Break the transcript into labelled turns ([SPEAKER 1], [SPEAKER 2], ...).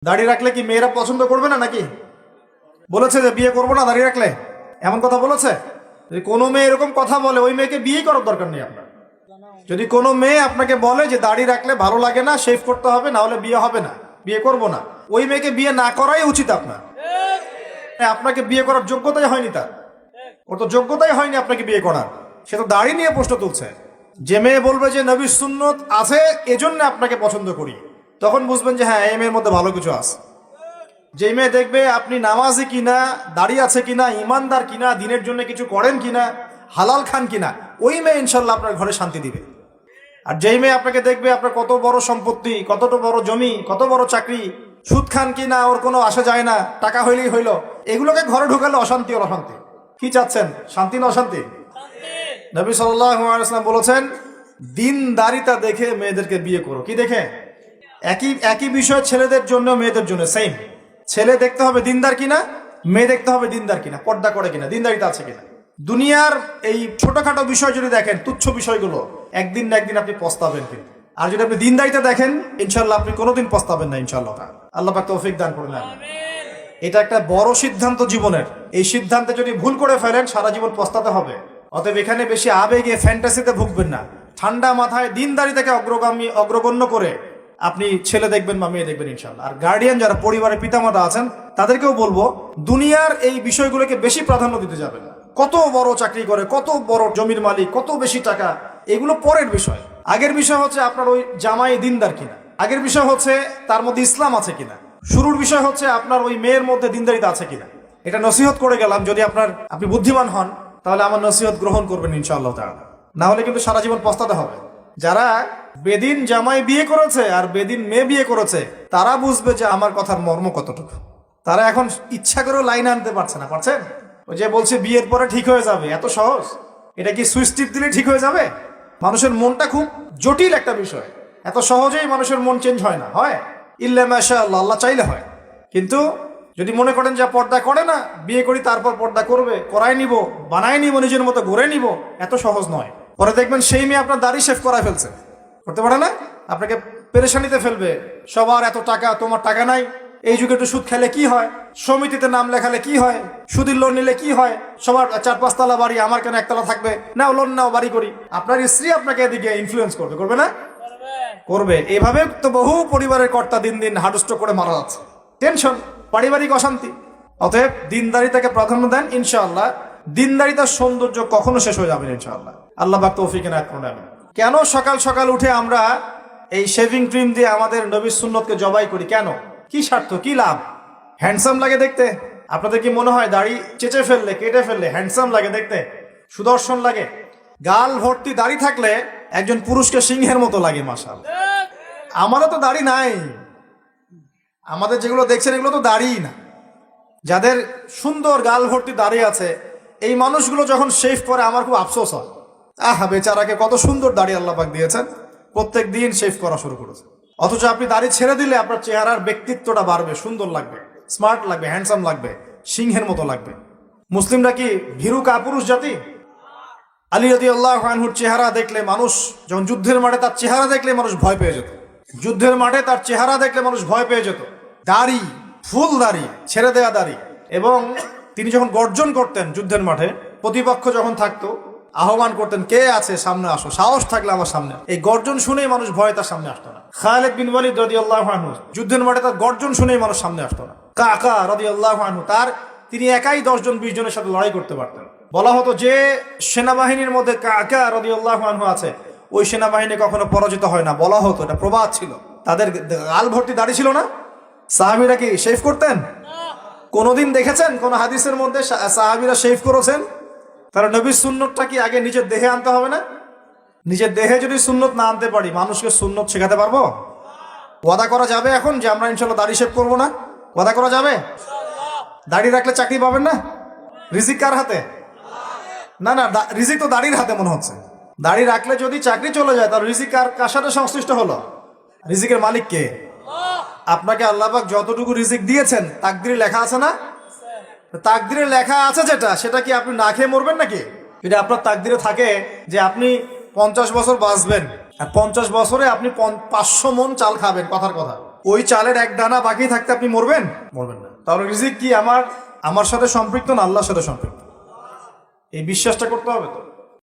[SPEAKER 1] দাড়ি রাখলে কি মেয়েরা পছন্দ করবে না নাকি? বলেছে যে বিয়ে করবো না দাড়ি রাখলে, এমন কথা বলেছে? যদি কোনো মেয়ে এরকম কথা বলে, ওই মেয়েকে বিয়েই করার দরকার নেই আপনার। যদি কোনো মেয়ে আপনাকে বলে যে দাড়ি রাখলে ভালো লাগে না, শেভ করতে হবে, না হলে বিয়ে হবে না, বিয়ে করবো না, ওই মেয়েকে বিয়ে না করাই উচিত আপনার। আপনাকে বিয়ে করার যোগ্যতাই হয়নি তার, ওর তো যোগ্যতাই হয়নি আপনাকে বিয়ে করার। সে তো দাড়ি নিয়ে প্রশ্ন তুলছে। যে মেয়ে বলবে যে নবীর সুন্নত আছে এজন্য আপনাকে পছন্দ করি, তখন বুঝবেন যে হ্যাঁ, এই মেয়ের মধ্যে ভালো কিছু আছে। যে মেয়ে দেখবে আপনি নামাজি কিনা, দাড়ি আছে কিনা, ইমানদার কিনা, দিনের জন্য কিছু করেন কিনা, হালাল খান কিনা, ওই মেয়ে ইনশাল্লাহ আপনার ঘরে শান্তি দিবে। আর যেই মেয়ে আপনাকে দেখবে আপনার কত বড় সম্পত্তি, কতটা বড় জমি, কত বড় চাকরি, সুদ খান কিনা ওর কোনো আসা যায় না, টাকা হইলেই হইল, এগুলোকে ঘরে ঢুকালে অশান্তি আর অশান্তি। কি চাচ্ছেন, শান্তি না অশান্তি? নবী সাল্লাল্লাহু আলাইহি ওয়াসাল্লাম বলেছেন, দিনদারিতা দেখে মেয়েদেরকে বিয়ে করো। কি দেখে? একই বিষয় ছেলেদের জন্য মেয়েদের জন্য সেম। ছেলে দেখতে হবে দিনদার কিনা, মেয়ে দেখতে হবে দিনদার কিনা, পর্দা করে কিনা, দিনদারিতা আছে কিনা। দুনিয়ার এই ছোটখাটো বিষয় যদি দেখেন, তুচ্ছ বিষয়গুলো, একদিন না একদিন আপনি পস্তাবেন কিন্তু। আর যদি আপনি দিনদারিতা দেখেন, ইনশাল্লাহ আপনি কোনোদিন পস্তাবেন না ইনশাল্লাহ। আল্লাহ পাক তৌফিক দান করুন। এটা একটা বড় সিদ্ধান্ত জীবনের। এই সিদ্ধান্তে যদি ভুল করে ফেলেন, সারা জীবন পস্তাতে হবে। অতএব এখানে বেশি আবেগে, ফ্যান্টাসিতে ভুগবেন না। ঠান্ডা মাথায় দিনদারিতাকে অগ্রগণ্য করে আপনি ছেলে দেখবেন বা মেয়ে দেখবেন ইনশাল্লাহ। আর গার্ডিয়ান যারা পরিবারের পিতামাতা আছেন, তাদেরকেও বলবো দুনিয়ার এই বিষয়গুলোকে বেশি প্রাধান্য দিতে যাবেন না। কত বড় চাকরি করে, কত বড় জমির মালিক, কত বেশি টাকা, এগুলো পরের বিষয়। আগের বিষয় হচ্ছে আপনার ওই জামাই দিনদার কিনা, আগের বিষয় হচ্ছে তার মধ্যে ইসলাম আছে কিনা, শুরুর বিষয় হচ্ছে আপনার ওই মেয়ের মধ্যে দিনদারিতা আছে কিনা। এটা নসিহত করে গেলাম। যদি আপনি বুদ্ধিমান হন, তাহলে আমার নসিহত গ্রহণ করবেন ইনশাআল্লাহ তাআলা। না হলে কিন্তু সারা জীবন পস্তাতে হবে। যারা বেদিন জামাই বিয়ে করেছে আর বেদিন মেয়ে বিয়ে করেছে, তারা বুঝবে যে আমার কথার মর্ম কতটুকু। তারা এখন ইচ্ছা করেও লাইন আনতে পারছে না। পারছেন? ওই যে বলছে বিয়ের পরে ঠিক হয়ে যাবে, এত সহজ? এটা কি সুইচ টিপ দিলে ঠিক হয়ে যাবে? মানুষের মনটা খুব জটিল একটা বিষয়। এত সহজেই মানুষের মন চেঞ্জ হয় না। হয় ইল্লা মাশাআল্লাহ, আল্লাহ চাইলে হয়। কিন্তু যদি মনে করেন যে পর্দা করে না, বিয়ে করি তারপর পর্দা করবে, করাই নিব, বানাই নিব, নিজের মতো গড়ে নিব, এত সহজ নয়। পরে দেখবেন সেই মেয়ে আপনার দাড়ি শেভ করায় ফেলছে, করতে পারে না, আপনাকে পেরেশানিতে ফেলবে। সবার এত টাকা, তোমার টাকা নাই। এই যুগে একটু সুদ খেলে কি হয়, সমিতিতে নাম লেখালে কি হয়, সুদের লোন নিলে কি হয়, সবার 4-5 তলা বাড়ি, আমার কেন একতলা থাকবে, নাও লোন নাও, বাড়ি করি। আপনার স্ত্রী আপনাকে এদিকে ইনফ্লুয়েন্স করবে, করবে না? করবে। এভাবে তো বহু পরিবারের কর্তা দিন দিন হার্ট করে মারা যাচ্ছে। টেনশন, পারিবারিক অশান্তি। অতএব দিনদারিতাকে প্রাধান্য দেন ইনশাআল্লাহ। দিনদারিতার সৌন্দর্য কখনো শেষ হয়ে যাবে ইনশাআল্লাহ। আল্লাহ পাক তৌফিক এনায়েত করুন। কেন সকাল সকাল উঠে আমরা এই শেভিং ক্রিম দিয়ে আমাদের নবীর সুন্নতকে জবাই করি? কেন? কি স্বার্থ, কি লাভ? হ্যান্ডসাম লাগে দেখতে। আপনাদের কি মনে হয় দাড়ি চেঁচে ফেললে, কেটে ফেললে হ্যান্ডসাম লাগে দেখতে, সুদর্শন লাগে? গাল ভর্তি দাড়ি থাকলে একজন পুরুষকে সিংহের মতো লাগে। মাশাআল্লাহ। আমারও তো দাড়ি নাই। আমাদের যেগুলো দেখছেন এগুলো তো দাড়িই না। যাদের সুন্দর গাল ভর্তি দাড়ি আছে, এই মানুষগুলো যখন শেভ করে আমার খুব আফসোস হয়। আহা, বেচারাকে কত সুন্দর দাড়ি আল্লাহ পাক দিয়েছেন, প্রত্যেক দিন শেভ করা শুরু করেছে। অথচ আপনি দাড়ি ছেড়ে দিলে আপনার চেহারার ব্যক্তিত্বটা বাড়বে, সুন্দর লাগবে, স্মার্ট লাগবে, হ্যান্ডসাম লাগবে, সিংহের মতো লাগবে। মুসলিমরা কি ভীরু কাপুরুষ জাতি? আলী রাদিয়াল্লাহু আনহুর চেহারা দেখলে মানুষ, যখন যুদ্ধের মাঠে তার চেহারা দেখলে মানুষ ভয় পেয়ে যেত। যুদ্ধের মাঠে তার চেহারা দেখলে মানুষ ভয় পেয়ে যেত। দাড়ি, ফুল দাড়ি, ছেড়ে দেওয়া দাড়ি। এবং তিনি যখন গর্জন করতেন যুদ্ধের মাঠে, প্রতিপক্ষ যখন থাকতো, আহ্বান করতেন, কে আছে সামনে আসো, সাহস থাকলে আমার সামনে। এই গর্জন শুনেই মানুষ ভয়ে তার সামনে আসতো না। খালিদ বিন ওয়ালিদ রাদিয়াল্লাহু আনহু যুদ্ধের মাঠে তার গর্জন শুনেই মানুষ সামনে আসতো না। কাকা রাদিয়াল্লাহু আনহু তিনি একাই 10-20 জনের সাথে লড়াই করতে পারতেন। বলা হতো যে সেনাবাহিনীর মধ্যে কাকা রাদিয়াল্লাহু আনহু আছে, ওই সেনাবাহিনী কখনো পরাজিত হয় না। বলা হতো, এটা প্রবাদ ছিল। তাদের গাল ভর্তি দাড়ি ছিল না। সাহাবীরা কি শেভ করতেন? কোনদিন দেখেছেন কোন হাদিসের মধ্যে সাহাবীরা শেভ করেছেন? তারা নবীর সুন্নতটা কি আগে নিজের দেহে আনতে হবে না? নিজের দেহে যদি সুন্নত না আনতে পারি, মানুষকে সুন্নত শেখাতে পারবো? ওয়াদা করা যাবে এখন যে আমরা ইনশাল্লাহ দাড়ি শেভ করবো না? ওয়াদা করা যাবে? দাড়ি রাখলে চাকরি পাবেন না? রিজিক কার হাতে? না না, রিজিক তো দাড়ির হাতে মনে হচ্ছে। দাড়ি রাখলে যদি চাকরি চলে যায়, তার রিজিক কার সাথে সংশ্লিষ্ট হলো? রিজিকের মালিক কে? আপনাকে আল্লাহ পাক যতটুকু রিজিক দিয়েছেন তাকদিরে লেখা আছে না? তাকদিরে লেখা আছে যেটা, সেটা কি আপনি না খেয়ে মরবেন নাকি? এটা আপনার তাকদিরে থাকে যে আপনি 50 বছর বাঁচবেন, আর 50 বছরে আপনি 500 মণ চাল খাবেন, কথার কথা। ওই চালের এক দানা বাকি থাকতে আপনি মরবেন? মরবেন না। তাহলে রিজিক কি আমার সাথে সম্পৃক্ত না আল্লাহর সাথে সম্পৃক্ত? এই বিশ্বাসটা করতে হবে তো।